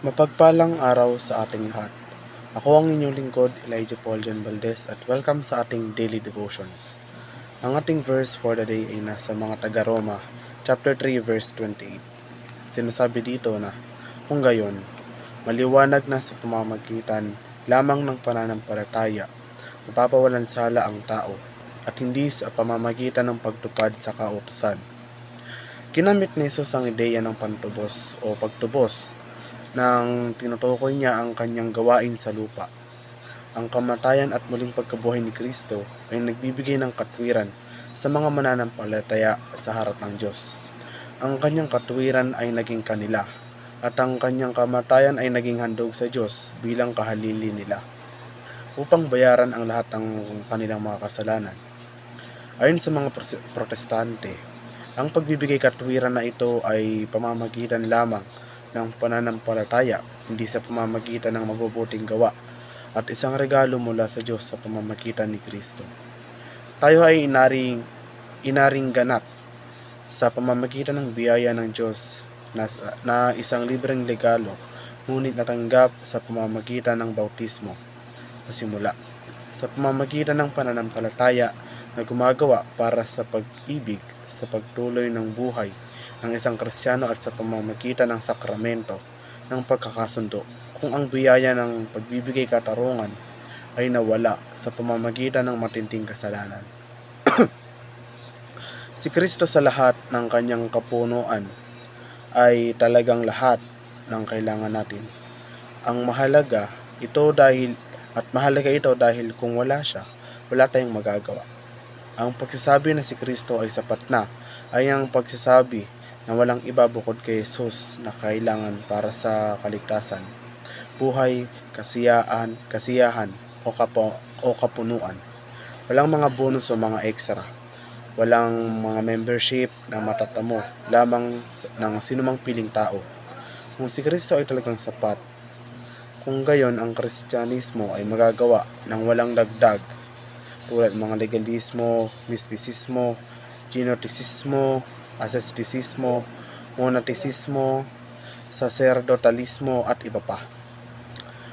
Mapagpalang araw sa ating lahat. Ako ang inyong lingkod, Elijah Paul John Valdez, at welcome sa ating daily devotions. Ang ating verse for the day ay nasa mga taga-Roma, chapter 3, verse 28. Sinasabi dito na, kung gayon, maliwanag na sa pamamagitan lamang ng pananampalataya, mapapawalan sala ang tao, at hindi sa pamamagitan ng pagtupad sa kautusan. Kinamit ni Jesus ang ideya ng pantubos o pagtubos nang tinutukoy niya ang kanyang gawain sa lupa. Ang kamatayan at muling pagkabuhay ni Kristo ay nagbibigay ng katwiran sa mga mananampalataya sa harap ng Diyos. Ang kanyang katwiran ay naging kanila, at ang kanyang kamatayan ay naging handog sa Diyos bilang kahalili nila, upang bayaran ang lahat ng kanilang mga kasalanan. Ayon sa mga protestante, ang pagbibigay katwiran na ito ay pamamagitan lamang ng pananampalataya, hindi sa pamamagitan ng mabubuting gawa, at isang regalo mula sa Diyos sa pamamagitan ni Kristo. Tayo ay inaring ganap sa pamamagitan ng biyaya ng Diyos na isang libreng regalo, ngunit natanggap sa pamamagitan ng bautismo sa simula, sa pamamagitan ng pananampalataya na gumagawa para sa pag-ibig sa pagtuloy ng buhay ng isang Kristiyano, at sa pamamagitan ng sakramento ng pagkakasundo, kung ang biyaya ng pagbibigay katarungan ay nawala sa pamamagitan ng matinding kasalanan. Si Kristo sa lahat ng kanyang kapunuan ay talagang lahat ng kailangan natin. Mahalaga ito dahil kung wala siya, wala tayong magagawa. Ang pagsasabi na si Kristo ay sapat na ay ang pagsasabi na walang iba bukod kay Jesus na kailangan para sa kaligtasan, buhay, kasiyahan o kapunuan. Walang mga bonus o mga extra. Walang mga membership na matatamo lamang ng sinumang piling tao. Kung si Kristo ay talagang sapat, kung gayon ang Kristyanismo ay magagawa ng walang dagdag, tulad mga legalismo, mistisismo, gnosticismo, asceticismo, monasticismo, sacerdotalismo at iba pa.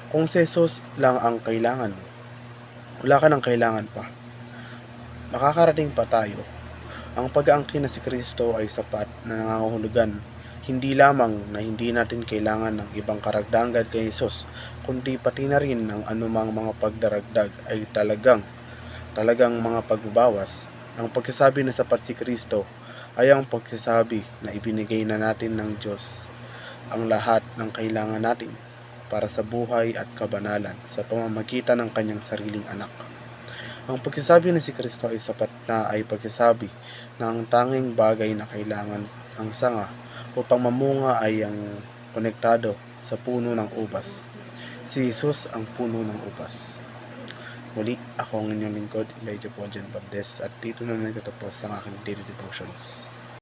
Kung si Jesus lang ang kailangan mo, wala ka ng kailangan pa. Makakarating pa tayo. Ang pag-aangkin na si Kristo ay sapat na nangangahulugan hindi lamang na hindi natin kailangan ng ibang karagdagan kay Jesus, kundi pati na rin ng anumang mga pagdaragdag ay talagang mga pagbabawas. Ang pagsasabi na sapat si Kristo ay ang pagsasabi na ibinigay na natin ng Diyos ang lahat ng kailangan natin para sa buhay at kabanalan sa pamamagitan ng kanyang sariling anak. Ang pagsasabi na si Kristo ay sapat na ay pagsasabi na ang tanging bagay na kailangan ng sanga upang mamunga ay ang konektado sa puno ng ubas. Si Jesus ang puno ng ubas. Muli, ako ang inyong lingkod, Elijah Paul John Valdez, at dito na nagtatapos ang aking daily devotions.